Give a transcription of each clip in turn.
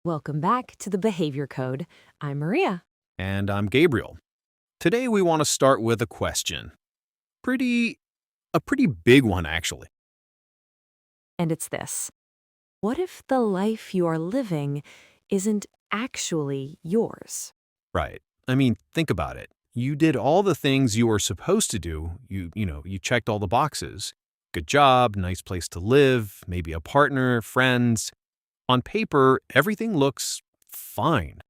Welcome back to the Behavior Code. I'm Maria. And I'm Gabriel. Today we want to start with a question. A pretty big one, actually. And it's this. What if the life you are living isn't actually yours? Right. I mean, think about it. You did all the things you were supposed to do. You checked all the boxes. Good job, nice place to live, maybe a partner, friends. On paper, everything looks fine.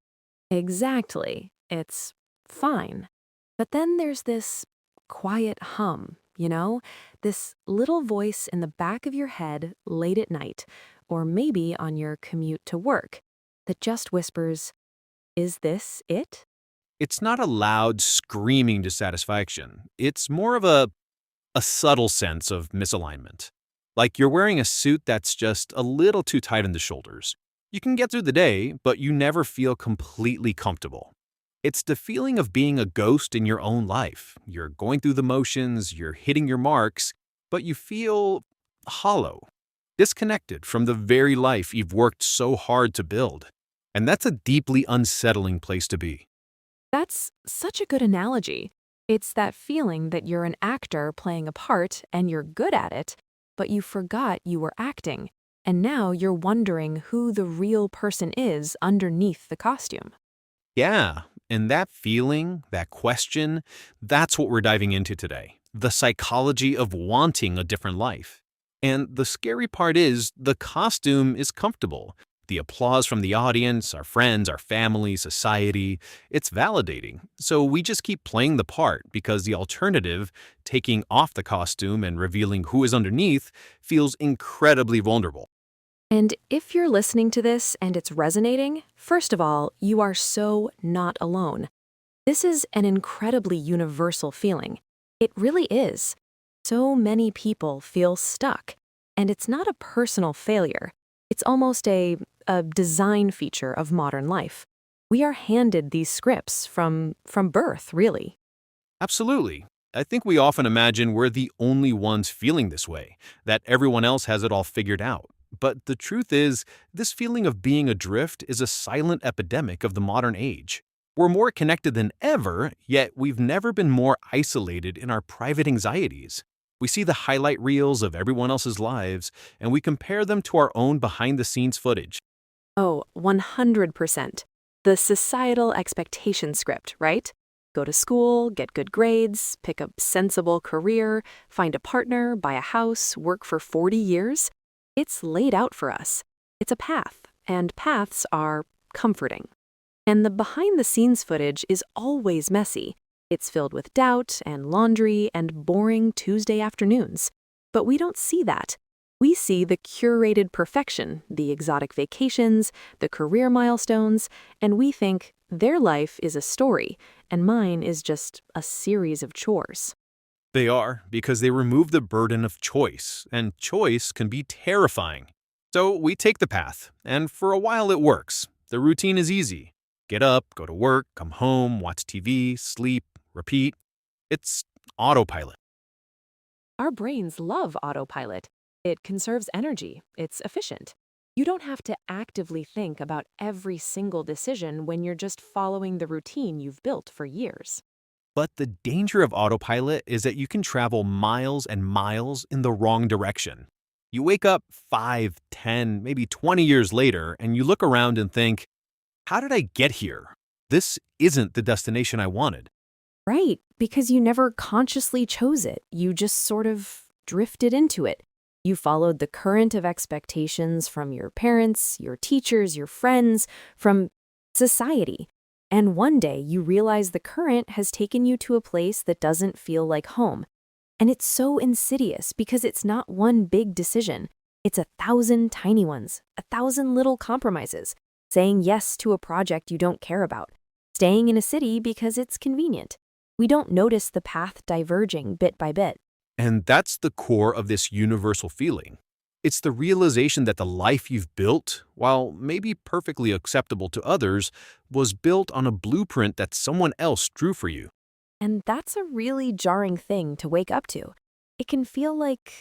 Exactly. It's fine. But then there's this quiet hum, this little voice in the back of your head late at night, or maybe on your commute to work, that just whispers, "Is this it?" It's not a loud, screaming dissatisfaction. It's more of a subtle sense of misalignment. Like you're wearing a suit that's just a little too tight in the shoulders. You can get through the day, but you never feel completely comfortable. It's the feeling of being a ghost in your own life. You're going through the motions, you're hitting your marks, but you feel hollow, disconnected from the very life you've worked so hard to build. And that's a deeply unsettling place to be. That's such a good analogy. It's that feeling that you're an actor playing a part and you're good at it, but you forgot you were acting, and now you're wondering who the real person is underneath the costume. Yeah, and that feeling, that question, that's what we're diving into today. The psychology of wanting a different life. And the scary part is the costume is comfortable. The applause from the audience, our friends, our family, society, it's validating. So we just keep playing the part because the alternative, taking off the costume and revealing who is underneath, feels incredibly vulnerable. And if you're listening to this and it's resonating, first of all, you are so not alone. This is an incredibly universal feeling. It really is. So many people feel stuck. And it's not a personal failure. It's almost a design feature of modern life. We are handed these scripts from birth, really. Absolutely. I think we often imagine we're the only ones feeling this way, that everyone else has it all figured out. But the truth is, this feeling of being adrift is a silent epidemic of the modern age. We're more connected than ever, yet we've never been more isolated in our private anxieties. We see the highlight reels of everyone else's lives, and we compare them to our own behind-the-scenes footage. Oh, 100%. The societal expectation script, right? Go to school, get good grades, pick a sensible career, find a partner, buy a house, work for 40 years. It's laid out for us. It's a path, and paths are comforting. And the behind-the-scenes footage is always messy. It's filled with doubt and laundry and boring Tuesday afternoons. But we don't see that. We see the curated perfection, the exotic vacations, the career milestones, and we think their life is a story, and mine is just a series of chores. They are, because they remove the burden of choice, and choice can be terrifying. So we take the path, and for a while it works. The routine is easy. Get up, go to work, come home, watch TV, sleep, repeat. It's autopilot. Our brains love autopilot. It conserves energy. It's efficient. You don't have to actively think about every single decision when you're just following the routine you've built for years. But the danger of autopilot is that you can travel miles and miles in the wrong direction. You wake up 5, 10, maybe 20 years later, and you look around and think, how did I get here? This isn't the destination I wanted. Right, because you never consciously chose it. You just sort of drifted into it. You followed the current of expectations from your parents, your teachers, your friends, from society. And one day you realize the current has taken you to a place that doesn't feel like home. And it's so insidious because it's not one big decision. It's 1,000 tiny ones, 1,000 little compromises. Saying yes to a project you don't care about. Staying in a city because it's convenient. We don't notice the path diverging bit by bit. And that's the core of this universal feeling. It's the realization that the life you've built, while maybe perfectly acceptable to others, was built on a blueprint that someone else drew for you. And that's a really jarring thing to wake up to. It can feel like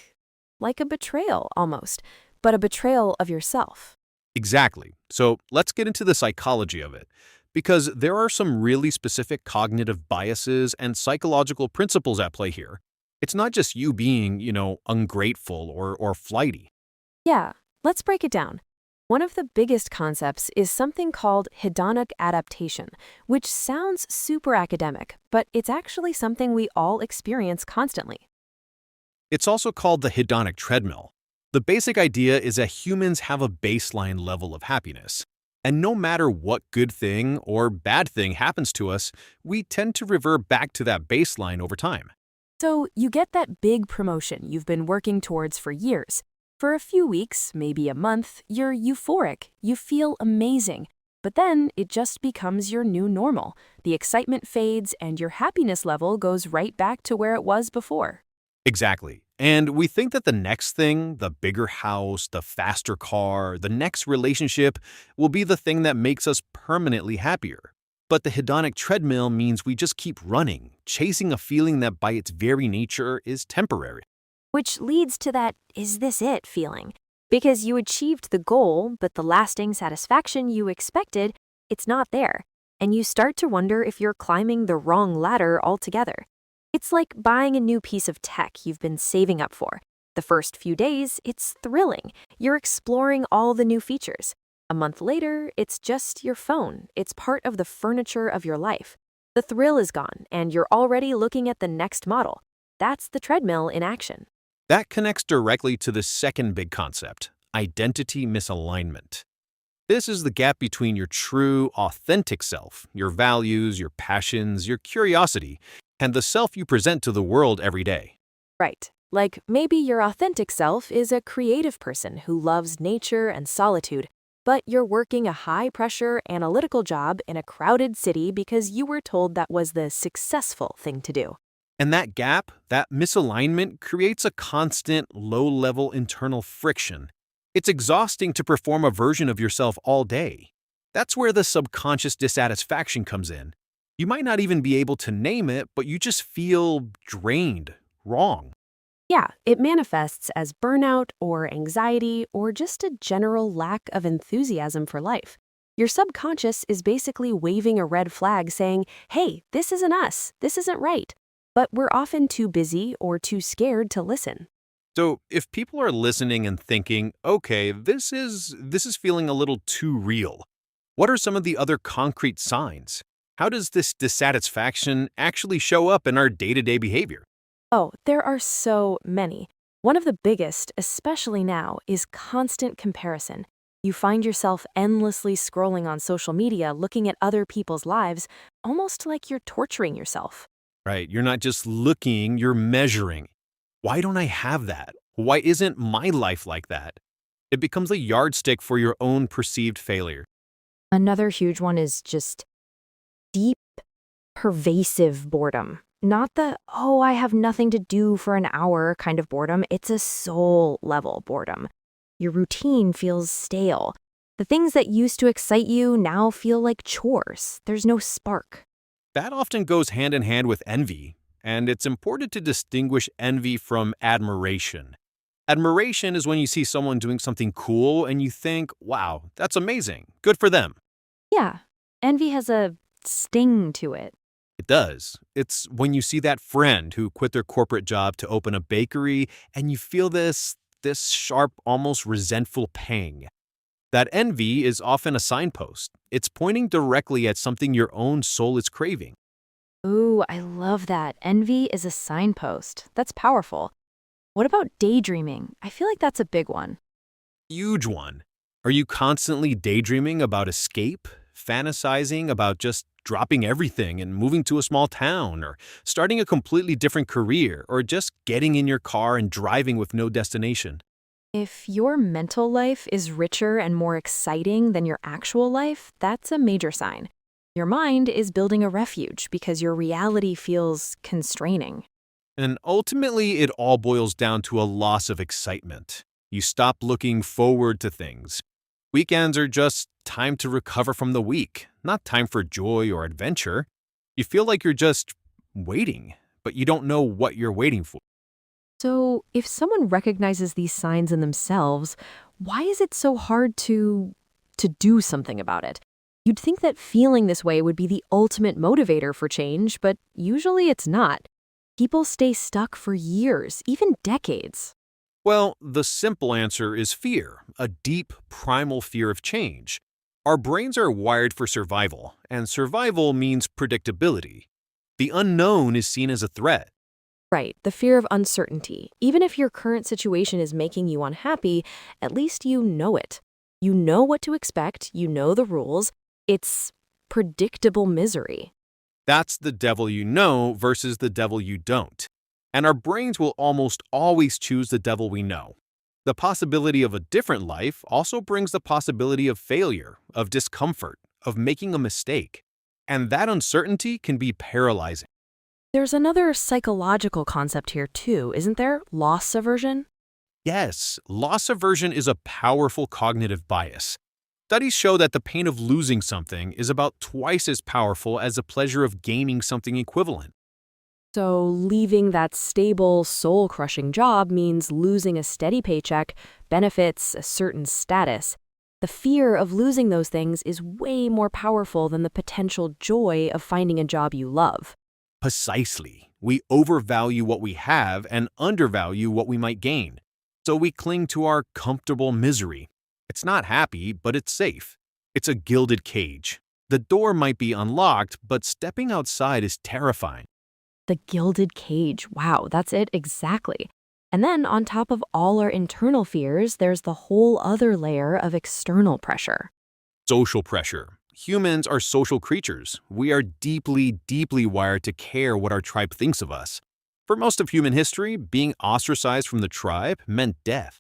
a betrayal almost, but a betrayal of yourself. Exactly. So let's get into the psychology of it. Because there are some really specific cognitive biases and psychological principles at play here. It's not just you being, ungrateful or flighty. Yeah, let's break it down. One of the biggest concepts is something called hedonic adaptation, which sounds super academic, but it's actually something we all experience constantly. It's also called the hedonic treadmill. The basic idea is that humans have a baseline level of happiness. And no matter what good thing or bad thing happens to us, we tend to revert back to that baseline over time. So you get that big promotion you've been working towards for years. For a few weeks, maybe a month, you're euphoric, you feel amazing. But then it just becomes your new normal. The excitement fades and your happiness level goes right back to where it was before. Exactly. And we think that the next thing, the bigger house, the faster car, the next relationship, will be the thing that makes us permanently happier. But the hedonic treadmill means we just keep running, chasing a feeling that by its very nature is temporary. Which leads to that "is this it" feeling. Because you achieved the goal, but the lasting satisfaction you expected, it's not there. And you start to wonder if you're climbing the wrong ladder altogether. It's like buying a new piece of tech you've been saving up for. The first few days, it's thrilling. You're exploring all the new features. A month later, it's just your phone. It's part of the furniture of your life. The thrill is gone, and you're already looking at the next model. That's the treadmill in action. That connects directly to the second big concept, identity misalignment. This is the gap between your true, authentic self, your values, your passions, your curiosity, and the self you present to the world every day. Right. Like maybe your authentic self is a creative person who loves nature and solitude, but you're working a high-pressure analytical job in a crowded city because you were told that was the successful thing to do. And that gap, that misalignment, creates a constant, low-level internal friction. It's exhausting to perform a version of yourself all day. That's where the subconscious dissatisfaction comes in. You might not even be able to name it, but you just feel drained, wrong. Yeah, it manifests as burnout or anxiety or just a general lack of enthusiasm for life. Your subconscious is basically waving a red flag saying, hey, this isn't us, this isn't right. But we're often too busy or too scared to listen. So, if people are listening and thinking, okay, this is feeling a little too real, what are some of the other concrete signs? How does this dissatisfaction actually show up in our day-to-day behavior? Oh, there are so many. One of the biggest, especially now, is constant comparison. You find yourself endlessly scrolling on social media looking at other people's lives, almost like you're torturing yourself. Right, you're not just looking, you're measuring. Why don't I have that? Why isn't my life like that? It becomes a yardstick for your own perceived failure. Another huge one is just deep, pervasive boredom. Not the, oh, I have nothing to do for an hour kind of boredom. It's a soul level boredom. Your routine feels stale. The things that used to excite you now feel like chores. There's no spark. That often goes hand in hand with envy, and it's important to distinguish envy from admiration. Admiration is when you see someone doing something cool and you think, wow, that's amazing, good for them. Yeah, envy has a sting to it. It does. It's when you see that friend who quit their corporate job to open a bakery and you feel this sharp, almost resentful pang. That envy is often a signpost. It's pointing directly at something your own soul is craving. Ooh, I love that. Envy is a signpost. That's powerful. What about daydreaming? I feel like that's a big one. Huge one. Are you constantly daydreaming about escape, fantasizing about just dropping everything and moving to a small town, or starting a completely different career, or just getting in your car and driving with no destination? If your mental life is richer and more exciting than your actual life, that's a major sign. Your mind is building a refuge because your reality feels constraining. And ultimately, it all boils down to a loss of excitement. You stop looking forward to things. Weekends are just time to recover from the week, not time for joy or adventure. You feel like you're just waiting, but you don't know what you're waiting for. So, if someone recognizes these signs in themselves, why is it so hard to to do something about it. You'd think that feeling this way would be the ultimate motivator for change, but usually it's not. People stay stuck for years, even decades. Well, the simple answer is fear, a deep, primal fear of change. Our brains are wired for survival, and survival means predictability. The unknown is seen as a threat. Right, the fear of uncertainty. Even if your current situation is making you unhappy, at least you know it. You know what to expect, you know the rules. It's predictable misery. That's the devil you know versus the devil you don't. And our brains will almost always choose the devil we know. The possibility of a different life also brings the possibility of failure, of discomfort, of making a mistake. And that uncertainty can be paralyzing. There's another psychological concept here too, isn't there? Loss aversion? Yes, loss aversion is a powerful cognitive bias. Studies show that the pain of losing something is about twice as powerful as the pleasure of gaining something equivalent. So leaving that stable, soul-crushing job means losing a steady paycheck, benefits, a certain status. The fear of losing those things is way more powerful than the potential joy of finding a job you love. Precisely. We overvalue what we have and undervalue what we might gain. So we cling to our comfortable misery. It's not happy, but it's safe. It's a gilded cage. The door might be unlocked, but stepping outside is terrifying. The gilded cage. Wow, that's it exactly. And then on top of all our internal fears, there's the whole other layer of external pressure. Social pressure. Humans are social creatures. We are deeply, deeply wired to care what our tribe thinks of us. For most of human history, being ostracized from the tribe meant death.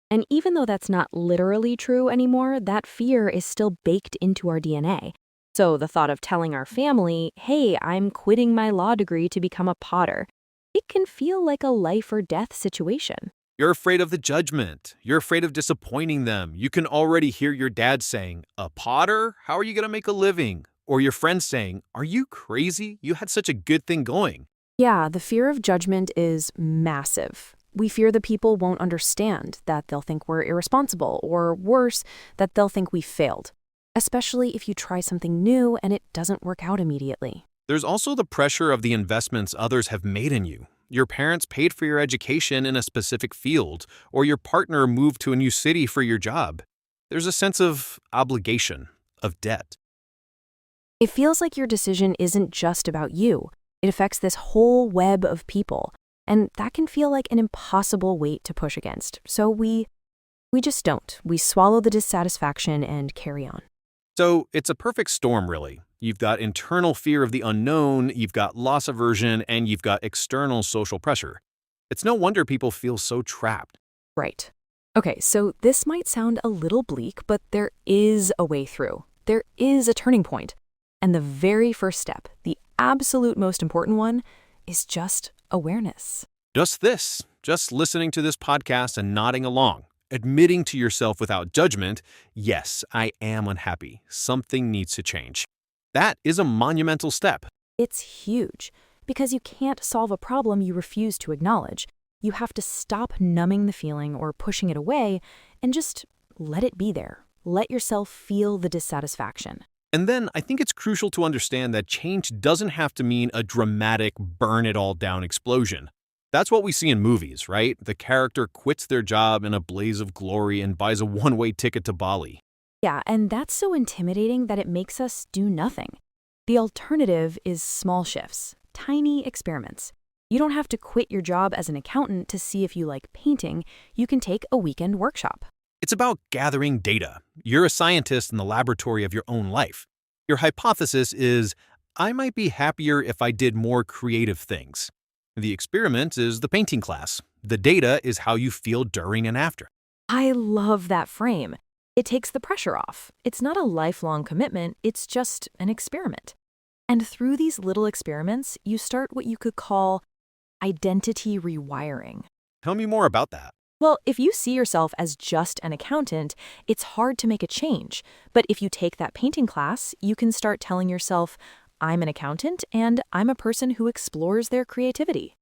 And even though that's not literally true anymore, that fear is still baked into our DNA. So the thought of telling our family, hey, I'm quitting my law degree to become a potter, it can feel like a life or death situation. You're afraid of the judgment. You're afraid of disappointing them. You can already hear your dad saying, "A potter? How are you going to make a living?" Or your friends saying, "Are you crazy? You had such a good thing going." Yeah, the fear of judgment is massive. We fear that people won't understand, that they'll think we're irresponsible, or worse, that they'll think we failed. Especially if you try something new and it doesn't work out immediately. There's also the pressure of the investments others have made in you. Your parents paid for your education in a specific field, or your partner moved to a new city for your job. There's a sense of obligation, of debt. It feels like your decision isn't just about you. It affects this whole web of people, and that can feel like an impossible weight to push against. So we just don't. We swallow the dissatisfaction and carry on. So it's a perfect storm, really. You've got internal fear of the unknown, you've got loss aversion, and you've got external social pressure. It's no wonder people feel so trapped. Right. Okay, so this might sound a little bleak, but there is a way through. There is a turning point. And the very first step, the absolute most important one, is just awareness. Just this, just listening to this podcast and nodding along. Admitting to yourself without judgment, yes, I am unhappy. Something needs to change. That is a monumental step. It's huge, because you can't solve a problem you refuse to acknowledge. You have to stop numbing the feeling or pushing it away and just let it be there. Let yourself feel the dissatisfaction. And then I think it's crucial to understand that change doesn't have to mean a dramatic burn-it-all-down explosion. That's what we see in movies, right? The character quits their job in a blaze of glory and buys a one-way ticket to Bali. Yeah, and that's so intimidating that it makes us do nothing. The alternative is small shifts, tiny experiments. You don't have to quit your job as an accountant to see if you like painting. You can take a weekend workshop. It's about gathering data. You're a scientist in the laboratory of your own life. Your hypothesis is, I might be happier if I did more creative things. The experiment is the painting class. The data is how you feel during and after. I love that frame. It takes the pressure off. It's not a lifelong commitment, it's just an experiment. And through these little experiments, you start what you could call identity rewiring. Tell me more about that. Well, if you see yourself as just an accountant, it's hard to make a change. But if you take that painting class, you can start telling yourself, I'm an accountant and I'm a person who explores their creativity.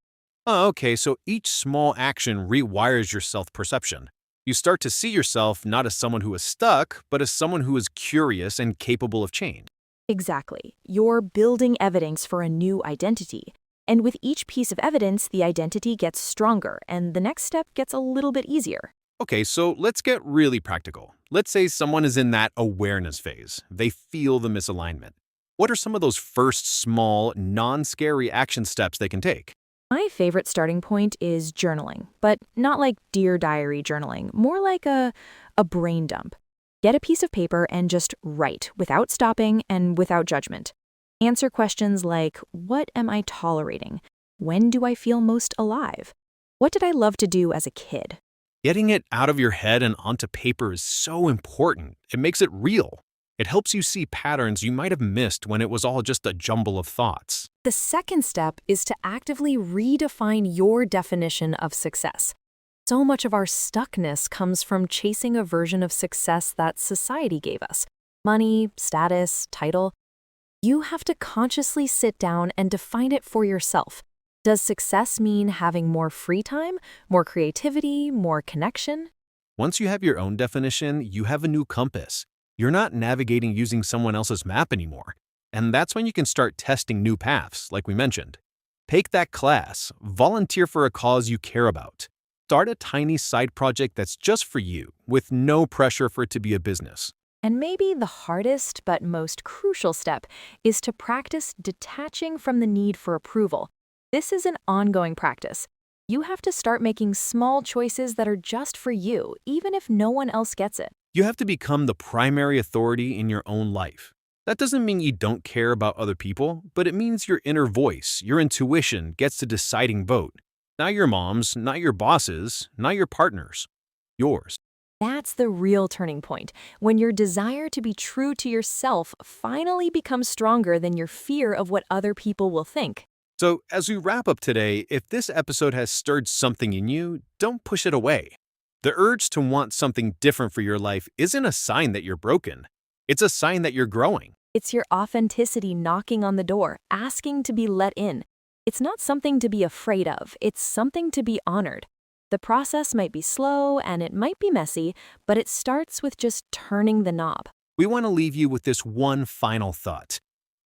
Oh, okay, so each small action rewires your self-perception. You start to see yourself not as someone who is stuck, but as someone who is curious and capable of change. Exactly. You're building evidence for a new identity. And with each piece of evidence, the identity gets stronger, and the next step gets a little bit easier. Okay, so let's get really practical. Let's say someone is in that awareness phase. They feel the misalignment. What are some of those first small, non-scary action steps they can take? My favorite starting point is journaling, but not like Dear Diary journaling, more like a brain dump. Get a piece of paper and just write without stopping and without judgment. Answer questions like, what am I tolerating? When do I feel most alive? What did I love to do as a kid? Getting it out of your head and onto paper is so important. It makes it real. It helps you see patterns you might have missed when it was all just a jumble of thoughts. The second step is to actively redefine your definition of success. So much of our stuckness comes from chasing a version of success that society gave us. Money, status, title. You have to consciously sit down and define it for yourself. Does success mean having more free time, more creativity, more connection? Once you have your own definition, you have a new compass. You're not navigating using someone else's map anymore. And that's when you can start testing new paths, like we mentioned. Take that class, volunteer for a cause you care about. Start a tiny side project that's just for you, with no pressure for it to be a business. And maybe the hardest but most crucial step is to practice detaching from the need for approval. This is an ongoing practice. You have to start making small choices that are just for you, even if no one else gets it. You have to become the primary authority in your own life. That doesn't mean you don't care about other people, but it means your inner voice, your intuition, gets the deciding vote. Not your mom's, not your boss's, not your partner's. Yours. That's the real turning point, when your desire to be true to yourself finally becomes stronger than your fear of what other people will think. So, as we wrap up today, if this episode has stirred something in you, don't push it away. The urge to want something different for your life isn't a sign that you're broken. It's a sign that you're growing. It's your authenticity knocking on the door, asking to be let in. It's not something to be afraid of, it's something to be honored. The process might be slow and it might be messy, but it starts with just turning the knob. We want to leave you with this one final thought.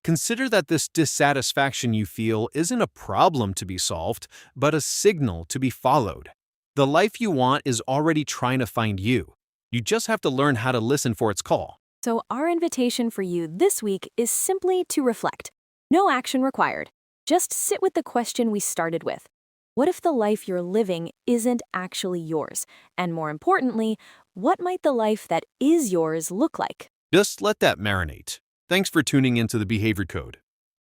Consider that this dissatisfaction you feel isn't a problem to be solved, but a signal to be followed. The life you want is already trying to find you. You just have to learn how to listen for its call. So our invitation for you this week is simply to reflect. No action required. Just sit with the question we started with. What if the life you're living isn't actually yours? And more importantly, what might the life that is yours look like? Just let that marinate. Thanks for tuning into the Behavior Code.